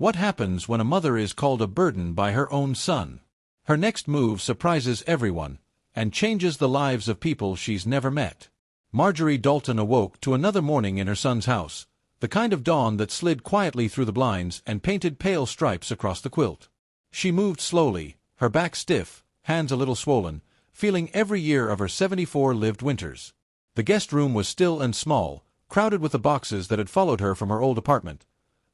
What happens when a mother is called a burden by her own son? Her next move surprises everyone, and changes the lives of people she's never met. Marjorie Dalton awoke to another morning in her son's house, the kind of dawn that slid quietly through the blinds and painted pale stripes across the quilt. She moved slowly, her back stiff, hands a little swollen, feeling every year of her 74 lived winters. The guest room was still and small, crowded with the boxes that had followed her from her old apartment.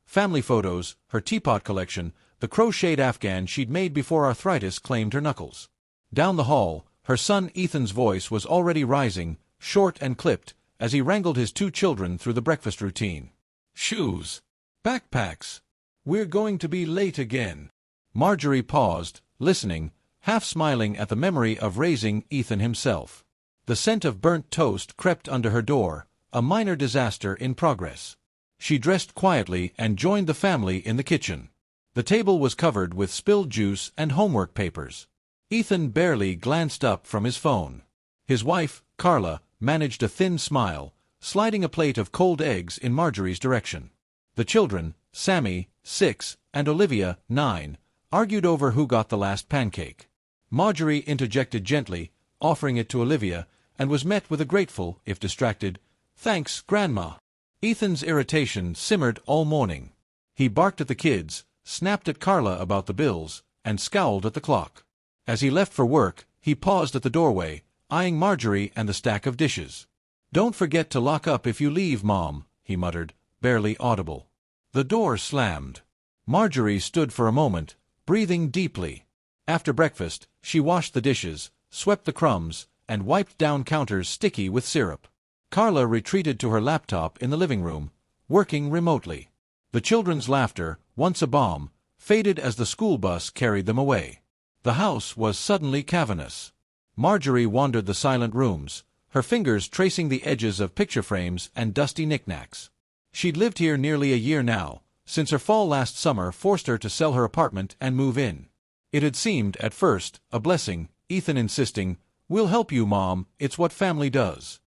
Family photos, her teapot collection, the crocheted afghan she'd made before arthritis claimed her knuckles. Down the hall, her son Ethan's voice was already rising, short and clipped, as he wrangled his 2 children through the breakfast routine. Shoes. Backpacks. We're going to be late again. Marjorie paused, listening, half smiling at the memory of raising Ethan himself. The scent of burnt toast crept under her door, a minor disaster in progress. She dressed quietly and joined the family in the kitchen. The table was covered with spilled juice and homework papers. Ethan barely glanced up from his phone. His wife, Carla, managed a thin smile, sliding a plate of cold eggs in Marjorie's direction. The children, Sammy, 6, and Olivia, 9, argued over who got the last pancake. Marjorie interjected gently, offering it to Olivia, and was met with a grateful, if distracted, "Thanks, Grandma." Ethan's irritation simmered all morning. He barked at the kids, snapped at Carla about the bills, and scowled at the clock. As he left for work, he paused at the doorway, eyeing Marjorie and the stack of dishes. "Don't forget to lock up if you leave, Mom," he muttered, barely audible. The door slammed. Marjorie stood for a moment, breathing deeply. After breakfast, she washed the dishes, swept the crumbs, and wiped down counters sticky with syrup. Carla retreated to her laptop in the living room, working remotely. The children's laughter, once a bomb, faded as the school bus carried them away. The house was suddenly cavernous. Marjorie wandered the silent rooms, her fingers tracing the edges of picture frames and dusty knickknacks. She'd lived here nearly a year now, since her fall last summer forced her to sell her apartment and move in. It had seemed, at first, a blessing, Ethan insisting, "We'll help you, Mom, it's what family does."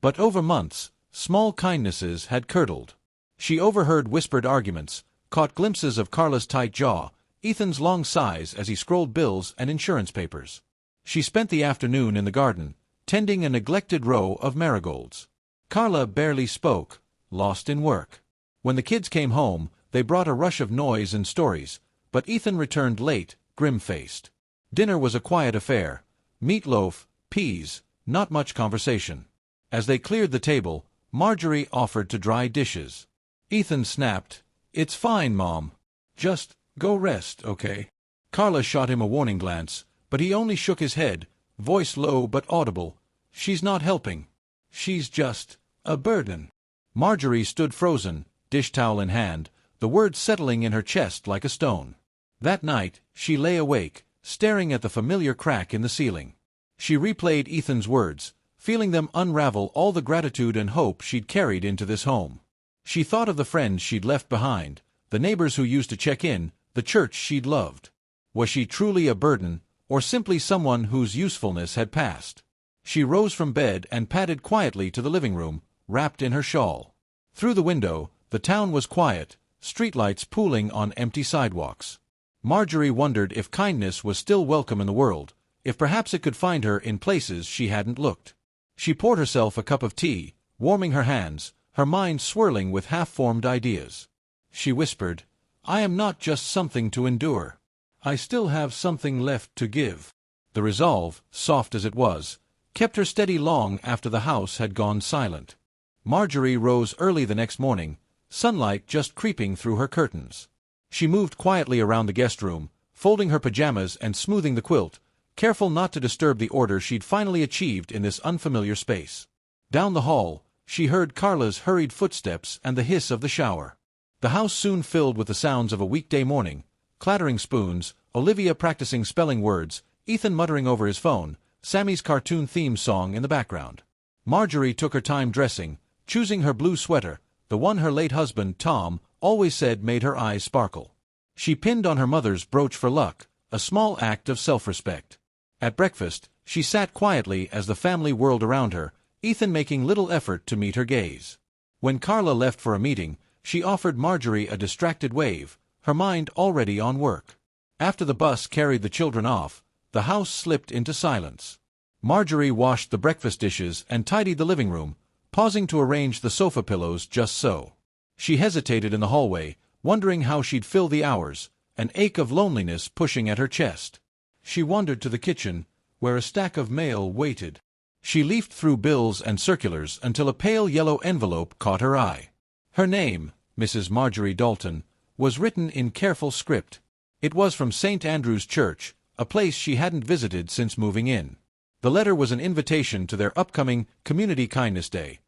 But over months, small kindnesses had curdled. She overheard whispered arguments, caught glimpses of Carla's tight jaw, Ethan's long sighs as he scrolled bills and insurance papers. She spent the afternoon in the garden, tending a neglected row of marigolds. Carla barely spoke, lost in work. When the kids came home, they brought a rush of noise and stories, but Ethan returned late, grim-faced. Dinner was a quiet affair. Meatloaf, peas, not much conversation. As they cleared the table, Marjorie offered to dry dishes. Ethan snapped, "It's fine, Mom. Just go rest, okay?" Carla shot him a warning glance, but he only shook his head, voice low but audible. "She's not helping. She's just a burden." Marjorie stood frozen, dish towel in hand, the words settling in her chest like a stone. That night, she lay awake, staring at the familiar crack in the ceiling. She replayed Ethan's words, feeling them unravel all the gratitude and hope she'd carried into this home. She thought of the friends she'd left behind, the neighbors who used to check in, the church she'd loved. Was she truly a burden, or simply someone whose usefulness had passed? She rose from bed and padded quietly to the living room, wrapped in her shawl. Through the window, the town was quiet, streetlights pooling on empty sidewalks. Marjorie wondered if kindness was still welcome in the world, if perhaps it could find her in places she hadn't looked. She poured herself a cup of tea, warming her hands, her mind swirling with half-formed ideas. She whispered, "I am not just something to endure. I still have something left to give." The resolve, soft as it was, kept her steady long after the house had gone silent. Marjorie rose early the next morning, sunlight just creeping through her curtains. She moved quietly around the guest room, folding her pajamas and smoothing the quilt, careful not to disturb the order she'd finally achieved in this unfamiliar space. Down the hall, she heard Carla's hurried footsteps and the hiss of the shower. The house soon filled with the sounds of a weekday morning, clattering spoons, Olivia practicing spelling words, Ethan muttering over his phone, Sammy's cartoon theme song in the background. Marjorie took her time dressing, choosing her blue sweater, the one her late husband, Tom, always said made her eyes sparkle. She pinned on her mother's brooch for luck, a small act of self-respect. At breakfast, she sat quietly as the family whirled around her, Ethan making little effort to meet her gaze. When Carla left for a meeting, she offered Marjorie a distracted wave, her mind already on work. After the bus carried the children off, the house slipped into silence. Marjorie washed the breakfast dishes and tidied the living room, pausing to arrange the sofa pillows just so. She hesitated in the hallway, wondering how she'd fill the hours, an ache of loneliness pushing at her chest. She wandered to the kitchen, where a stack of mail waited. She leafed through bills and circulars until a pale yellow envelope caught her eye. Her name, Mrs. Marjorie Dalton, was written in careful script. It was from St. Andrew's Church, a place she hadn't visited since moving in. The letter was an invitation to their upcoming Community Kindness Day,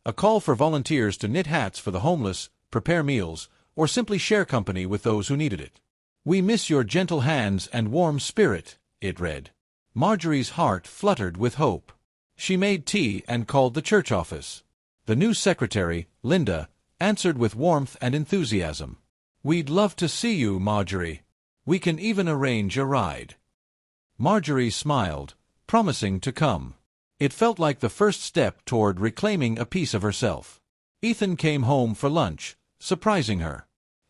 a call for volunteers to knit hats for the homeless, prepare meals, or simply share company with those who needed it. "We miss your gentle hands and warm spirit," it read. Marjorie's heart fluttered with hope. She made tea and called the church office. The new secretary, Linda, answered with warmth and enthusiasm. "We'd love to see you, Marjorie. We can even arrange a ride." Marjorie smiled, promising to come. It felt like the first step toward reclaiming a piece of herself. Ethan came home for lunch, surprising her.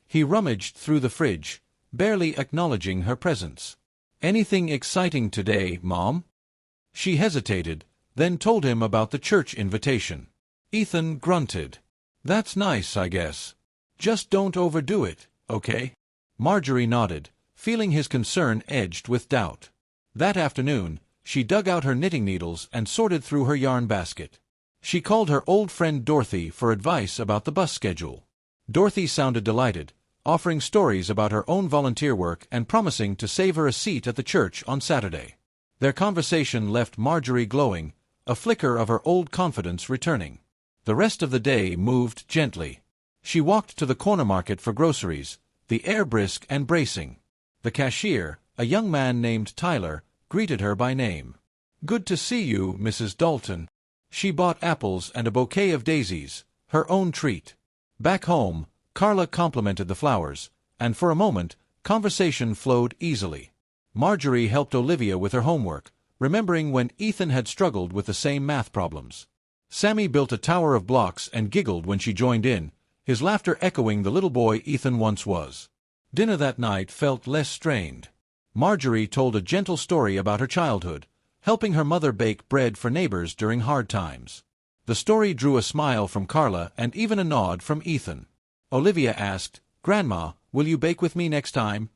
He rummaged through the fridge, barely acknowledging her presence. "Anything exciting today, Mom?" She hesitated, then told him about the church invitation. Ethan grunted. "That's nice, I guess. Just don't overdo it, okay?" Marjorie nodded, feeling his concern edged with doubt. That afternoon, she dug out her knitting needles and sorted through her yarn basket. She called her old friend Dorothy for advice about the bus schedule. Dorothy sounded delighted, offering stories about her own volunteer work and promising to save her a seat at the church on Saturday. Their conversation left Marjorie glowing, a flicker of her old confidence returning. The rest of the day moved gently. She walked to the corner market for groceries, the air brisk and bracing. The cashier, a young man named Tyler, greeted her by name. "Good to see you, Mrs. Dalton." She bought apples and a bouquet of daisies, her own treat. Back home, Carla complimented the flowers, and for a moment, conversation flowed easily. Marjorie helped Olivia with her homework, remembering when Ethan had struggled with the same math problems. Sammy built a tower of blocks and giggled when she joined in, his laughter echoing the little boy Ethan once was. Dinner that night felt less strained. Marjorie told a gentle story about her childhood, helping her mother bake bread for neighbors during hard times. The story drew a smile from Carla and even a nod from Ethan. Olivia asked, "Grandma, will you bake with me next time?"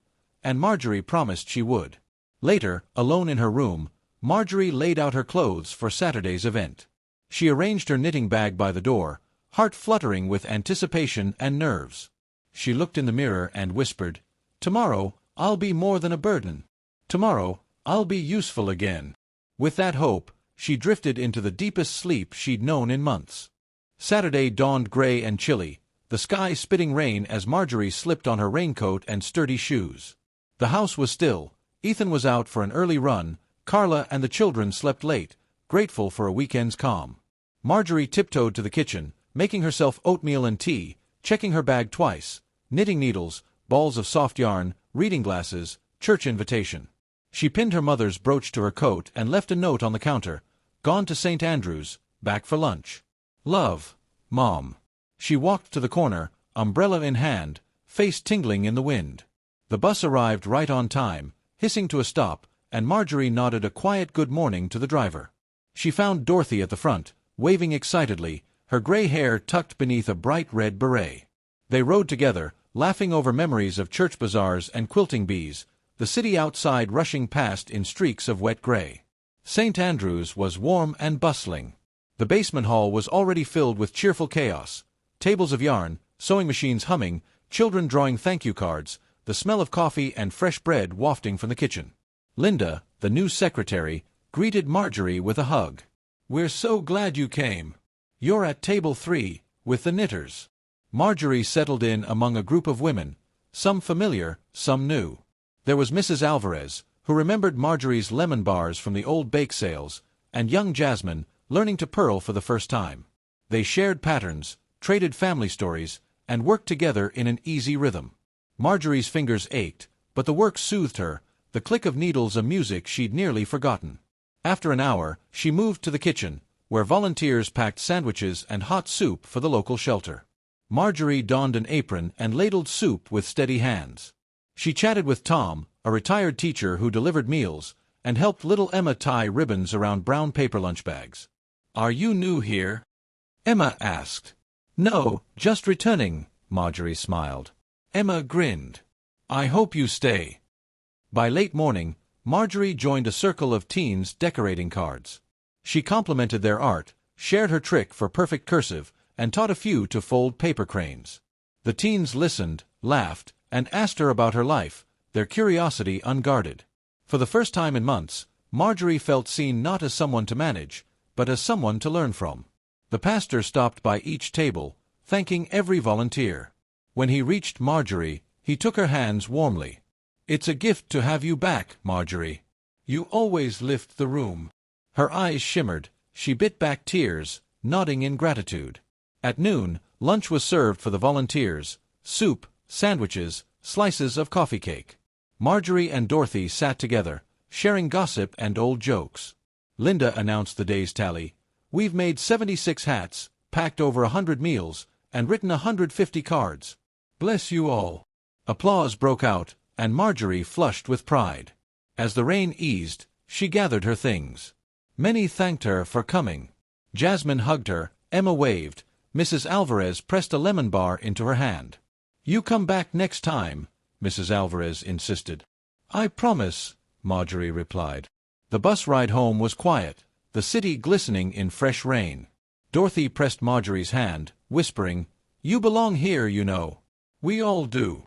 And Marjorie promised she would. Later, alone in her room, Marjorie laid out her clothes for Saturday's event. She arranged her knitting bag by the door, heart fluttering with anticipation and nerves. She looked in the mirror and whispered, "Tomorrow, I'll be more than a burden. Tomorrow, I'll be useful again." With that hope, she drifted into the deepest sleep she'd known in months. Saturday dawned gray and chilly, the sky spitting rain as Marjorie slipped on her raincoat and sturdy shoes. The house was still, Ethan was out for an early run, Carla and the children slept late, grateful for a weekend's calm. Marjorie tiptoed to the kitchen, making herself oatmeal and tea, checking her bag twice, knitting needles, balls of soft yarn, reading glasses, church invitation. She pinned her mother's brooch to her coat and left a note on the counter, "Gone to St. Andrew's, back for lunch. Love, Mom." She walked to the corner, umbrella in hand, face tingling in the wind. The bus arrived right on time, hissing to a stop, and Marjorie nodded a quiet good morning to the driver. She found Dorothy at the front, waving excitedly, her gray hair tucked beneath a bright red beret. They rode together, laughing over memories of church bazaars and quilting bees, the city outside rushing past in streaks of wet gray. St. Andrew's was warm and bustling. The basement hall was already filled with cheerful chaos, tables of yarn, sewing machines humming, children drawing thank-you cards, the smell of coffee and fresh bread wafting from the kitchen. Linda, the new secretary, greeted Marjorie with a hug. "We're so glad you came. You're at table 3, with the knitters." Marjorie settled in among a group of women, some familiar, some new. There was Mrs. Alvarez, who remembered Marjorie's lemon bars from the old bake sales, and young Jasmine, learning to purl for the first time. They shared patterns, traded family stories, and worked together in an easy rhythm. Marjorie's fingers ached, but the work soothed her, the click of needles a music she'd nearly forgotten. After an hour, she moved to the kitchen, where volunteers packed sandwiches and hot soup for the local shelter. Marjorie donned an apron and ladled soup with steady hands. She chatted with Tom, a retired teacher who delivered meals, and helped little Emma tie ribbons around brown paper lunch bags. "Are you new here?" Emma asked. "No, just returning," Marjorie smiled. Emma grinned. "I hope you stay." By late morning, Marjorie joined a circle of teens decorating cards. She complimented their art, shared her trick for perfect cursive, and taught a few to fold paper cranes. The teens listened, laughed, and asked her about her life, their curiosity unguarded. For the first time in months, Marjorie felt seen not as someone to manage, but as someone to learn from. The pastor stopped by each table, thanking every volunteer. When he reached Marjorie, he took her hands warmly. "It's a gift to have you back, Marjorie. You always lift the room." Her eyes shimmered, she bit back tears, nodding in gratitude. At noon, lunch was served for the volunteers: soup, sandwiches, slices of coffee cake. Marjorie and Dorothy sat together, sharing gossip and old jokes. Linda announced the day's tally. "We've made 76 hats, packed over 100 meals, and written 150 cards. Bless you all." Applause broke out, and Marjorie flushed with pride. As the rain eased, she gathered her things. Many thanked her for coming. Jasmine hugged her, Emma waved, Mrs. Alvarez pressed a lemon bar into her hand. "You come back next time," Mrs. Alvarez insisted. "I promise," Marjorie replied. The bus ride home was quiet, the city glistening in fresh rain. Dorothy pressed Marjorie's hand, whispering, "You belong here, you know." "We all do."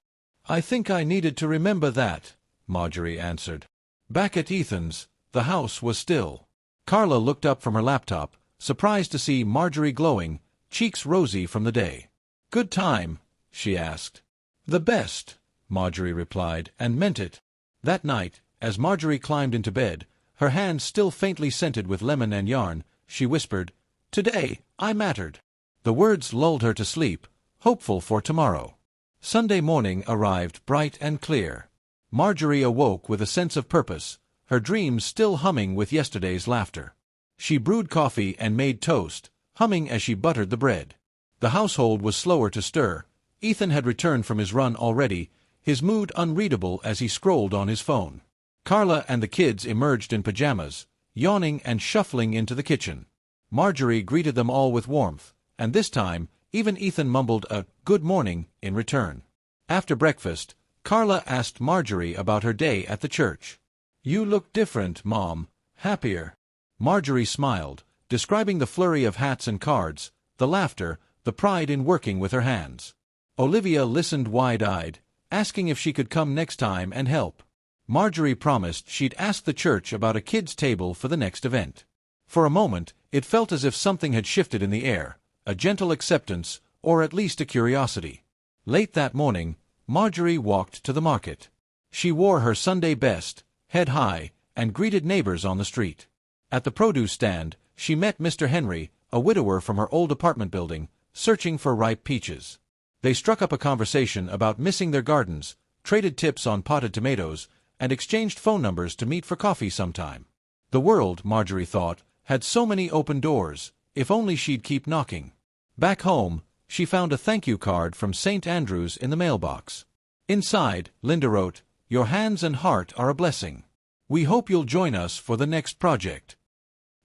"I think I needed to remember that," Marjorie answered. Back at Ethan's, the house was still. Carla looked up from her laptop, surprised to see Marjorie glowing, cheeks rosy from the day. "Good time?" she asked. "The best," Marjorie replied, and meant it. That night, as Marjorie climbed into bed, her hands still faintly scented with lemon and yarn, she whispered, "Today, I mattered." The words lulled her to sleep, hopeful for tomorrow. Sunday morning arrived bright and clear. Marjorie awoke with a sense of purpose, her dreams still humming with yesterday's laughter. She brewed coffee and made toast, humming as she buttered the bread. The household was slower to stir. Ethan had returned from his run already, his mood unreadable as he scrolled on his phone. Carla and the kids emerged in pajamas, yawning and shuffling into the kitchen. Marjorie greeted them all with warmth, and this time, even Ethan mumbled a "good morning" in return. After breakfast, Carla asked Marjorie about her day at the church. "You look different, Mom. Happier." Marjorie smiled, describing the flurry of hats and cards, the laughter, the pride in working with her hands. Olivia listened wide-eyed, asking if she could come next time and help. Marjorie promised she'd ask the church about a kids' table for the next event. For a moment, it felt as if something had shifted in the air, a gentle acceptance, or at least a curiosity. Late that morning, Marjorie walked to the market. She wore her Sunday best, head high, and greeted neighbors on the street. At the produce stand, she met Mr. Henry, a widower from her old apartment building, searching for ripe peaches. They struck up a conversation about missing their gardens, traded tips on potted tomatoes, and exchanged phone numbers to meet for coffee sometime. The world, Marjorie thought, had so many open doors, if only she'd keep knocking. Back home, she found a thank-you card from St. Andrews in the mailbox. Inside, Linda wrote, "Your hands and heart are a blessing. We hope you'll join us for the next project."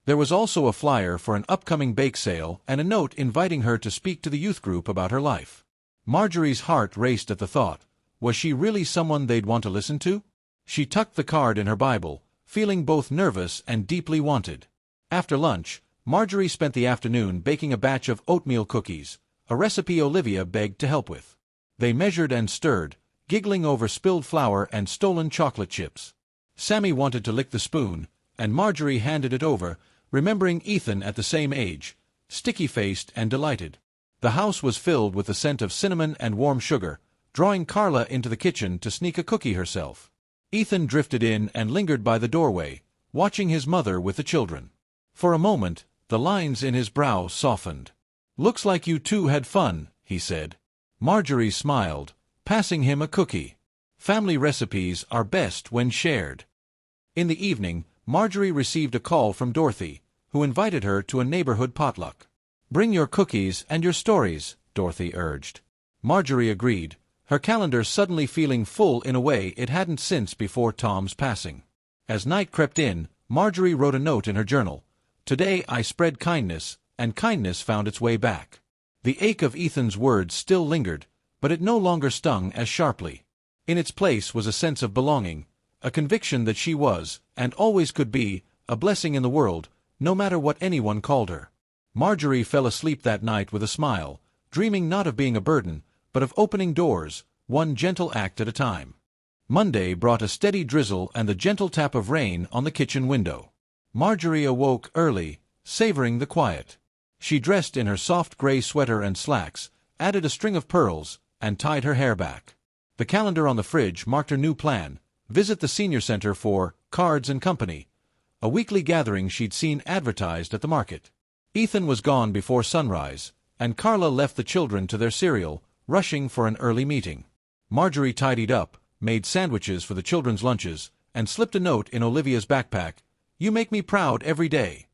There was also a flyer for an upcoming bake sale and a note inviting her to speak to the youth group about her life. Marjorie's heart raced at the thought. Was she really someone they'd want to listen to? She tucked the card in her Bible, feeling both nervous and deeply wanted. After lunch, Marjorie spent the afternoon baking a batch of oatmeal cookies, a recipe Olivia begged to help with. They measured and stirred, giggling over spilled flour and stolen chocolate chips. Sammy wanted to lick the spoon, and Marjorie handed it over, remembering Ethan at the same age, sticky-faced and delighted. The house was filled with the scent of cinnamon and warm sugar, drawing Carla into the kitchen to sneak a cookie herself. Ethan drifted in and lingered by the doorway, watching his mother with the children. For a moment, the lines in his brow softened. "Looks like you two had fun," he said. Marjorie smiled, passing him a cookie. Family recipes are best when shared. In the evening, Marjorie received a call from Dorothy, who invited her to a neighborhood potluck. "Bring your cookies and your stories," Dorothy urged. Marjorie agreed, her calendar suddenly feeling full in a way it hadn't since before Tom's passing. As night crept in, Marjorie wrote a note in her journal. Today I spread kindness, and kindness found its way back. The ache of Ethan's words still lingered, but it no longer stung as sharply. In its place was a sense of belonging, a conviction that she was, and always could be, a blessing in the world, no matter what anyone called her. Marjorie fell asleep that night with a smile, dreaming not of being a burden, but of opening doors, one gentle act at a time. Monday brought a steady drizzle and the gentle tap of rain on the kitchen window. Marjorie awoke early, savoring the quiet. She dressed in her soft gray sweater and slacks, added a string of pearls, and tied her hair back. The calendar on the fridge marked her new plan: visit the senior center for Cards and Company, a weekly gathering she'd seen advertised at the market. Ethan was gone before sunrise, and Carla left the children to their cereal, rushing for an early meeting. Marjorie tidied up, made sandwiches for the children's lunches, and slipped a note in Olivia's backpack. You make me proud every day.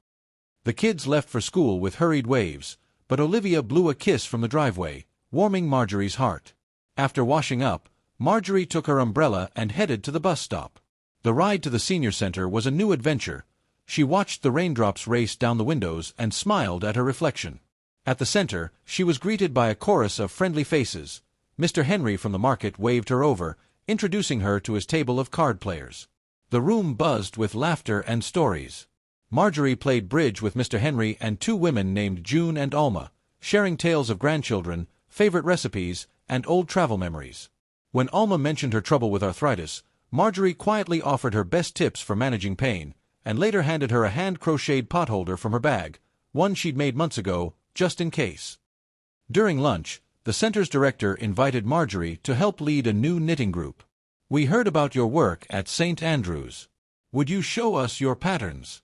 The kids left for school with hurried waves, but Olivia blew a kiss from the driveway, warming Marjorie's heart. After washing up, Marjorie took her umbrella and headed to the bus stop. The ride to the senior center was a new adventure. She watched the raindrops race down the windows and smiled at her reflection. At the center, she was greeted by a chorus of friendly faces. Mr. Henry from the market waved her over, introducing her to his table of card players. The room buzzed with laughter and stories. Marjorie played bridge with Mr. Henry and two women named June and Alma, sharing tales of grandchildren, favorite recipes, and old travel memories. When Alma mentioned her trouble with arthritis, Marjorie quietly offered her best tips for managing pain, and later handed her a hand-crocheted potholder from her bag, one she'd made months ago, just in case. During lunch, the center's director invited Marjorie to help lead a new knitting group. We heard about your work at St. Andrews. Would you show us your patterns?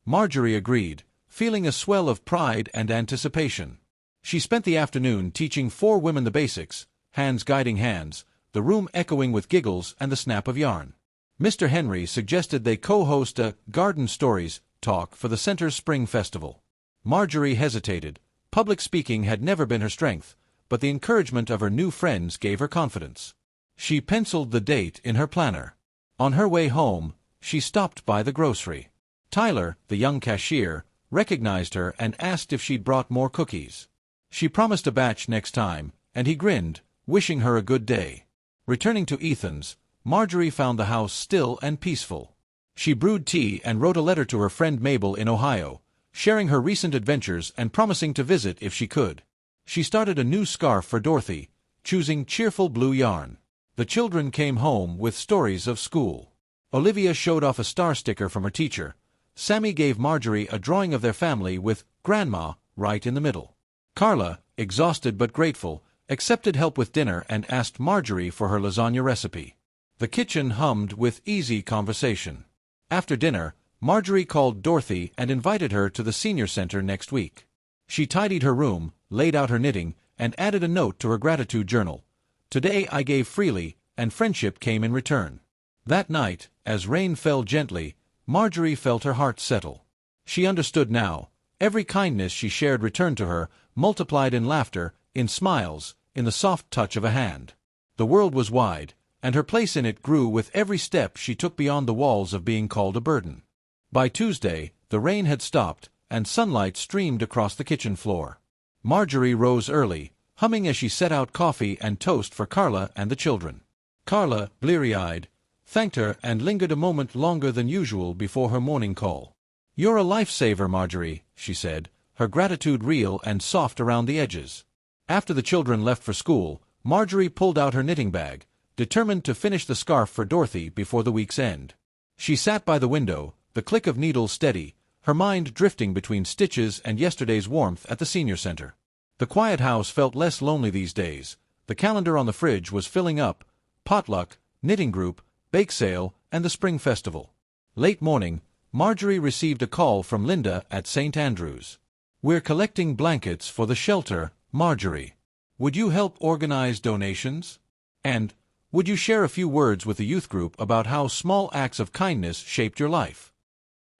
Marjorie agreed, feeling a swell of pride and anticipation. She spent the afternoon teaching 4 women the basics, hands guiding hands, the room echoing with giggles and the snap of yarn. Mr. Henry suggested they co-host a Garden Stories talk for the center's spring festival. Marjorie hesitated. Public speaking had never been her strength, but the encouragement of her new friends gave her confidence. She penciled the date in her planner. On her way home, she stopped by the grocery. Tyler, the young cashier, recognized her and asked if she'd brought more cookies. She promised a batch next time, and he grinned, wishing her a good day. Returning to Ethan's, Marjorie found the house still and peaceful. She brewed tea and wrote a letter to her friend Mabel in Ohio, sharing her recent adventures and promising to visit if she could. She started a new scarf for Dorothy, choosing cheerful blue yarn. The children came home with stories of school. Olivia showed off a star sticker from her teacher. Sammy gave Marjorie a drawing of their family with Grandma right in the middle. Carla, exhausted but grateful, accepted help with dinner and asked Marjorie for her lasagna recipe. The kitchen hummed with easy conversation. After dinner, Marjorie called Dorothy and invited her to the senior center next week. She tidied her room, laid out her knitting, and added a note to her gratitude journal. Today I gave freely, and friendship came in return. That night, as rain fell gently, Marjorie felt her heart settle. She understood now. Every kindness she shared returned to her, multiplied in laughter, in smiles, in the soft touch of a hand. The world was wide, and her place in it grew with every step she took beyond the walls of being called a burden. By Tuesday, the rain had stopped, and sunlight streamed across the kitchen floor. Marjorie rose early, humming as she set out coffee and toast for Carla and the children. Carla, bleary-eyed, thanked her and lingered a moment longer than usual before her morning call. "You're a lifesaver, Marjorie," she said, her gratitude real and soft around the edges. After the children left for school, Marjorie pulled out her knitting bag, determined to finish the scarf for Dorothy before the week's end. She sat by the window, the click of needles steady, her mind drifting between stitches and yesterday's warmth at the senior center. The quiet house felt less lonely these days. The calendar on the fridge was filling up: potluck, knitting group, bake sale, and the spring festival. Late morning, Marjorie received a call from Linda at St. Andrews. "We're collecting blankets for the shelter, Marjorie. Would you help organize donations? And would you share a few words with the youth group about how small acts of kindness shaped your life?"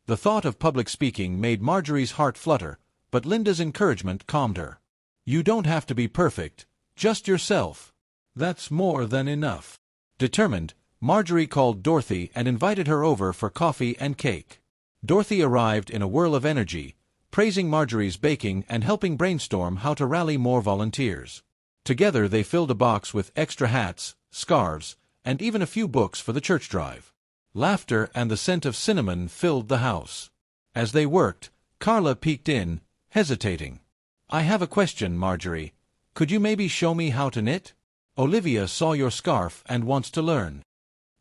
The thought of public speaking made Marjorie's heart flutter, but Linda's encouragement calmed her. You don't have to be perfect, just yourself. That's more than enough. Determined, Marjorie called Dorothy and invited her over for coffee and cake. Dorothy arrived in a whirl of energy, praising Marjorie's baking and helping brainstorm how to rally more volunteers. Together they filled a box with extra hats, scarves, and even a few books for the church drive. Laughter and the scent of cinnamon filled the house. As they worked, Carla peeked in, hesitating. I have a question, Marjorie. Could you maybe show me how to knit? Olivia saw your scarf and wants to learn.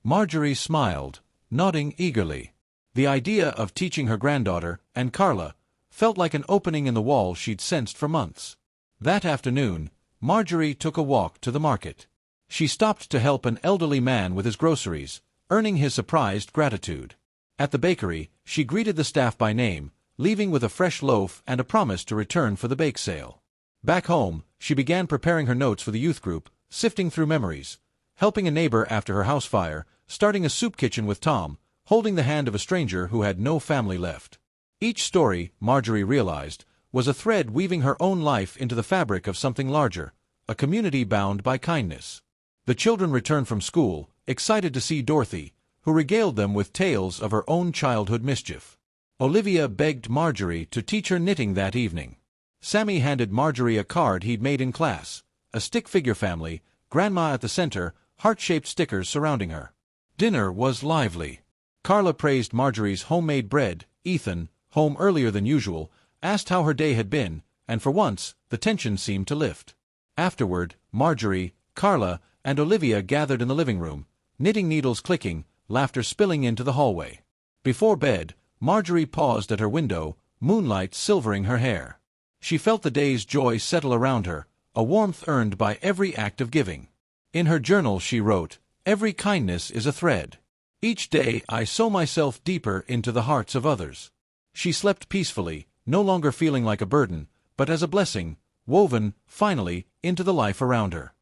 Marjorie smiled, nodding eagerly. The idea of teaching her granddaughter, and Carla, felt like an opening in the wall she'd sensed for months. That afternoon, Marjorie took a walk to the market. She stopped to help an elderly man with his groceries, earning his surprised gratitude. At the bakery, she greeted the staff by name, leaving with a fresh loaf and a promise to return for the bake sale. Back home, she began preparing her notes for the youth group, sifting through memories, helping a neighbor after her house fire, starting a soup kitchen with Tom, holding the hand of a stranger who had no family left. Each story, Marjorie realized, was a thread weaving her own life into the fabric of something larger, a community bound by kindness. The children returned from school, excited to see Dorothy, who regaled them with tales of her own childhood mischief. Olivia begged Marjorie to teach her knitting that evening. Sammy handed Marjorie a card he'd made in class, a stick figure family, Grandma at the center, heart-shaped stickers surrounding her. Dinner was lively. Carla praised Marjorie's homemade bread. Ethan, home earlier than usual, asked how her day had been, and for once, the tension seemed to lift. Afterward, Marjorie, Carla, and Olivia gathered in the living room, knitting needles clicking, laughter spilling into the hallway. Before bed, Marjorie paused at her window, moonlight silvering her hair. She felt the day's joy settle around her, a warmth earned by every act of giving. In her journal she wrote, "Every kindness is a thread. Each day I sew myself deeper into the hearts of others." She slept peacefully, no longer feeling like a burden, but as a blessing, woven, finally, into the life around her.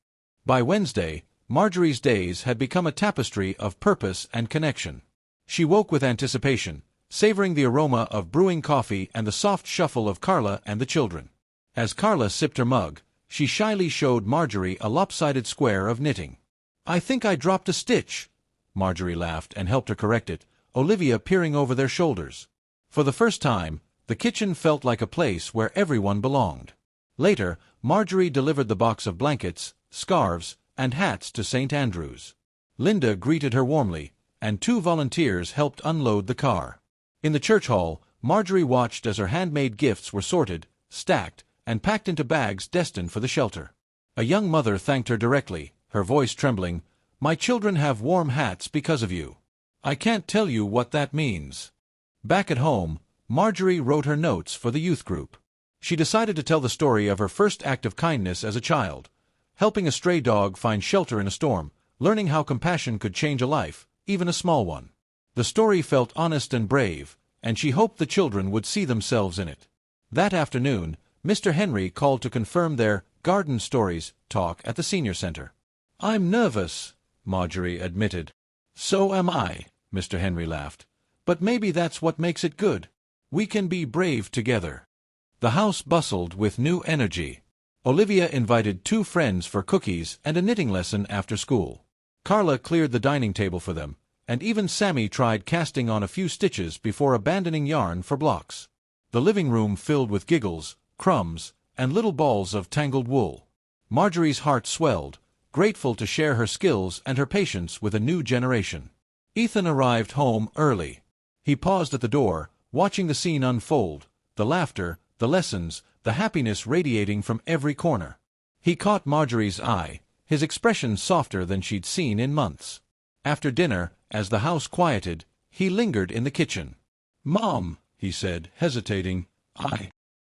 By Wednesday, Marjorie's days had become a tapestry of purpose and connection. She woke with anticipation, savoring the aroma of brewing coffee and the soft shuffle of Carla and the children. As Carla sipped her mug, she shyly showed Marjorie a lopsided square of knitting. "I think I dropped a stitch." Marjorie laughed and helped her correct it, Olivia peering over their shoulders. For the first time, the kitchen felt like a place where everyone belonged. Later, Marjorie delivered the box of blankets, scarves, and hats to St. Andrews. Linda greeted her warmly, and 2 volunteers helped unload the car. In the church hall, Marjorie watched as her handmade gifts were sorted, stacked, and packed into bags destined for the shelter. A young mother thanked her directly, her voice trembling, "My children have warm hats because of you. I can't tell you what that means." Back at home, Marjorie wrote her notes for the youth group. She decided to tell the story of her first act of kindness as a child, helping a stray dog find shelter in a storm, learning how compassion could change a life, even a small one. The story felt honest and brave, and she hoped the children would see themselves in it. That afternoon, Mr. Henry called to confirm their Garden Stories talk at the senior center. "I'm nervous," Marjorie admitted. "So am I," Mr. Henry laughed. "But maybe that's what makes it good. We can be brave together." The house bustled with new energy. Olivia invited 2 friends for cookies and a knitting lesson after school. Carla cleared the dining table for them, and even Sammy tried casting on a few stitches before abandoning yarn for blocks. The living room filled with giggles, crumbs, and little balls of tangled wool. Marjorie's heart swelled, grateful to share her skills and her patience with a new generation. Ethan arrived home early. He paused at the door, watching the scene unfold, the laughter, the lessons, the happiness radiating from every corner. He caught Marjorie's eye, his expression softer than she'd seen in months. After dinner, as the house quieted, he lingered in the kitchen. "Mom," he said, hesitating,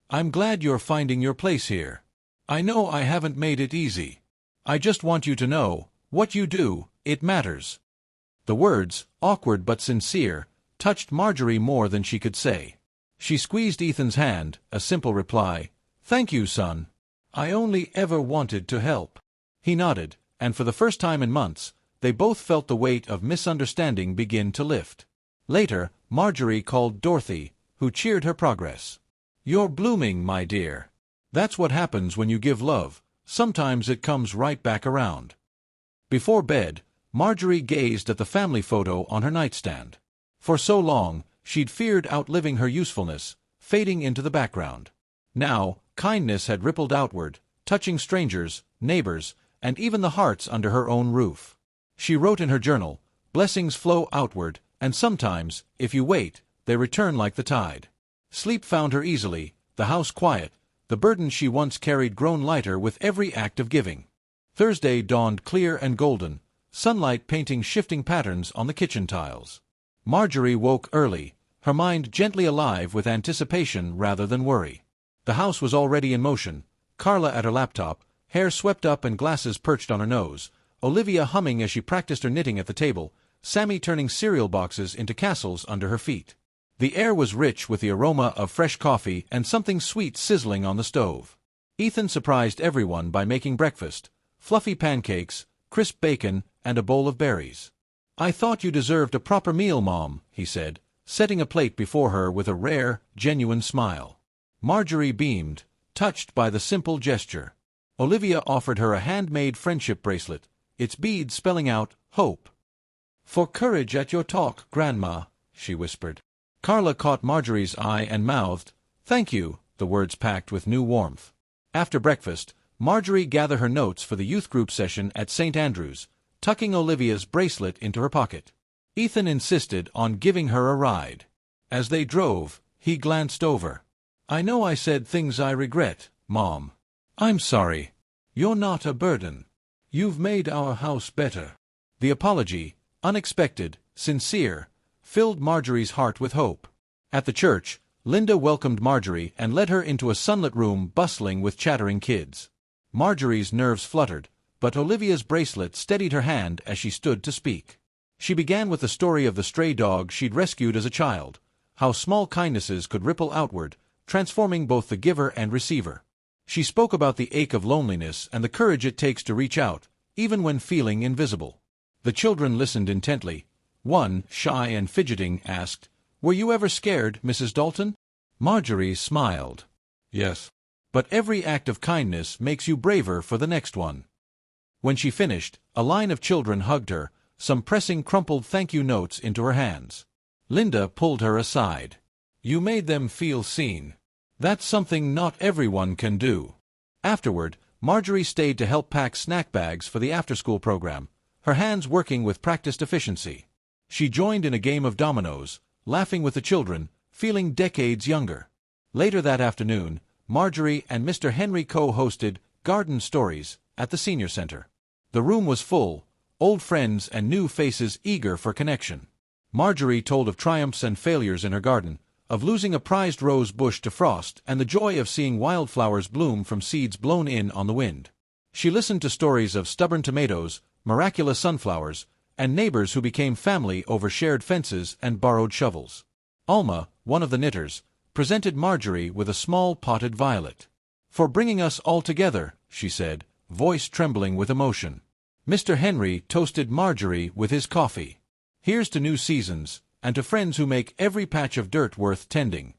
I'm glad you're finding your place here. I know I haven't made it easy. I just want you to know, what you do, it matters." The words, awkward but sincere, touched Marjorie more than she could say. She squeezed Ethan's hand, a simple reply, "Thank you, son. I only ever wanted to help." He nodded, and for the first time in months, they both felt the weight of misunderstanding begin to lift. Later, Marjorie called Dorothy, who cheered her progress. "You're blooming, my dear." That's what happens when you give love. Sometimes it comes right back around. Before bed, Marjorie gazed at the family photo on her nightstand. For so long, she'd feared outliving her usefulness, fading into the background. Now, kindness had rippled outward, touching strangers, neighbors, and even the hearts under her own roof. She wrote in her journal, "Blessings flow outward, and sometimes, if you wait, they return like the tide." Sleep found her easily, the house quiet, the burden she once carried grown lighter with every act of giving. Thursday dawned clear and golden, sunlight painting shifting patterns on the kitchen tiles. Marjorie woke early, her mind gently alive with anticipation rather than worry. The house was already in motion, Carla at her laptop, hair swept up and glasses perched on her nose, Olivia humming as she practiced her knitting at the table, Sammy turning cereal boxes into castles under her feet. The air was rich with the aroma of fresh coffee and something sweet sizzling on the stove. Ethan surprised everyone by making breakfast, fluffy pancakes, crisp bacon, and a bowl of berries. "I thought you deserved a proper meal, Mom," he said, setting a plate before her with a rare, genuine smile. Marjorie beamed, touched by the simple gesture. Olivia offered her a handmade friendship bracelet, its beads spelling out hope. "For courage at your talk, Grandma," she whispered. Carla caught Marjorie's eye and mouthed, "Thank you," the words packed with new warmth. After breakfast, Marjorie gathered her notes for the youth group session at St. Andrews, tucking Olivia's bracelet into her pocket. Ethan insisted on giving her a ride. As they drove, he glanced over. "I know I said things I regret, Mom. I'm sorry. You're not a burden. You've made our house better." The apology, unexpected, sincere, filled Marjorie's heart with hope. At the church, Linda welcomed Marjorie and led her into a sunlit room bustling with chattering kids. Marjorie's nerves fluttered, but Olivia's bracelet steadied her hand as she stood to speak. She began with the story of the stray dog she'd rescued as a child, how small kindnesses could ripple outward, transforming both the giver and receiver. She spoke about the ache of loneliness and the courage it takes to reach out, even when feeling invisible. The children listened intently. One, shy and fidgeting, asked, "Were you ever scared, Mrs. Dalton?" Marjorie smiled. "Yes. But every act of kindness makes you braver for the next one." When she finished, a line of children hugged her, some pressing crumpled thank-you notes into her hands. Linda pulled her aside. "You made them feel seen. That's something not everyone can do." Afterward, Marjorie stayed to help pack snack bags for the after-school program, her hands working with practiced efficiency. She joined in a game of dominoes, laughing with the children, feeling decades younger. Later that afternoon, Marjorie and Mr. Henry co-hosted Garden Stories at the Senior Center. The room was full, old friends and new faces eager for connection. Marjorie told of triumphs and failures in her garden, of losing a prized rose bush to frost and the joy of seeing wildflowers bloom from seeds blown in on the wind. She listened to stories of stubborn tomatoes, miraculous sunflowers, and neighbors who became family over shared fences and borrowed shovels. Alma, one of the knitters, presented Marjorie with a small potted violet. "For bringing us all together," she said, voice trembling with emotion. Mr. Henry toasted Marjorie with his coffee. "Here's to new seasons, and to friends who make every patch of dirt worth tending."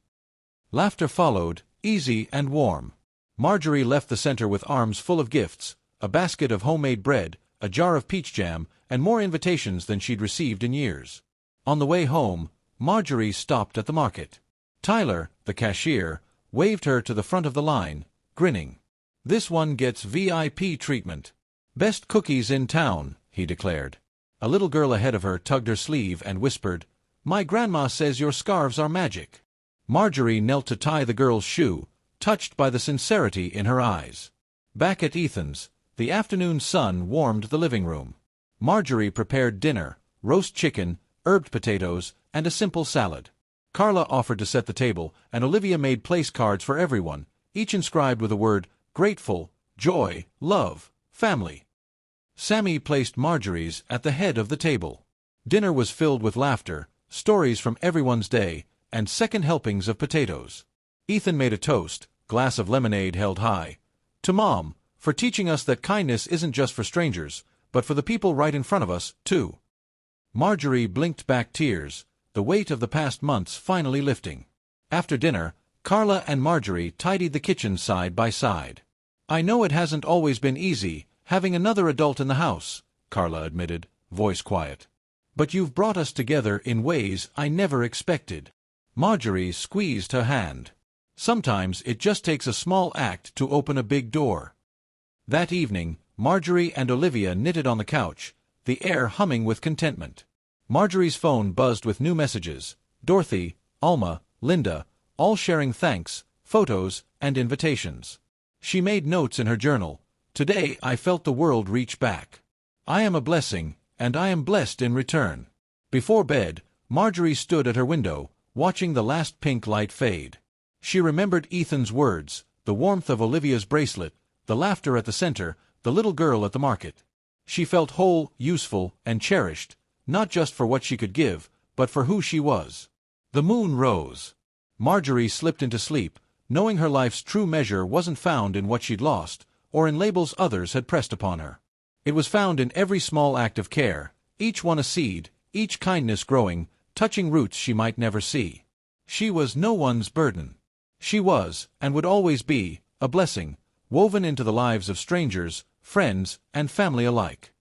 Laughter followed, easy and warm. Marjorie left the center with arms full of gifts, a basket of homemade bread, a jar of peach jam, and more invitations than she'd received in years. On the way home, Marjorie stopped at the market. Tyler, the cashier, waved her to the front of the line, grinning. "This one gets VIP treatment. Best cookies in town," he declared. A little girl ahead of her tugged her sleeve and whispered, "My grandma says your scarves are magic." Marjorie knelt to tie the girl's shoe, touched by the sincerity in her eyes. Back at Ethan's, the afternoon sun warmed the living room. Marjorie prepared dinner, roast chicken, herb potatoes, and a simple salad. Carla offered to set the table, and Olivia made place cards for everyone, each inscribed with the word grateful, joy, love, family. Sammy placed Marjorie's at the head of the table. Dinner was filled with laughter, stories from everyone's day, and second helpings of potatoes. Ethan made a toast, glass of lemonade held high, to Mom, for teaching us that kindness isn't just for strangers, but for the people right in front of us, too. Marjorie blinked back tears, the weight of the past months finally lifting. After dinner, Carla and Marjorie tidied the kitchen side by side. "I know it hasn't always been easy, having another adult in the house," Carla admitted, voice quiet. "But you've brought us together in ways I never expected." Marjorie squeezed her hand. "Sometimes it just takes a small act to open a big door." That evening, Marjorie and Olivia knitted on the couch, the air humming with contentment. Marjorie's phone buzzed with new messages: Dorothy, Alma, Linda, all sharing thanks, photos, and invitations. She made notes in her journal. "Today I felt the world reach back. I am a blessing, and I am blessed in return." Before bed, Marjorie stood at her window, watching the last pink light fade. She remembered Ethan's words, the warmth of Olivia's bracelet, the laughter at the center, the little girl at the market. She felt whole, useful, and cherished, not just for what she could give, but for who she was. The moon rose. Marjorie slipped into sleep, knowing her life's true measure wasn't found in what she'd lost, or in labels others had pressed upon her. It was found in every small act of care, each one a seed, each kindness growing, touching roots she might never see. She was no one's burden. She was, and would always be, a blessing, woven into the lives of strangers, friends, and family alike.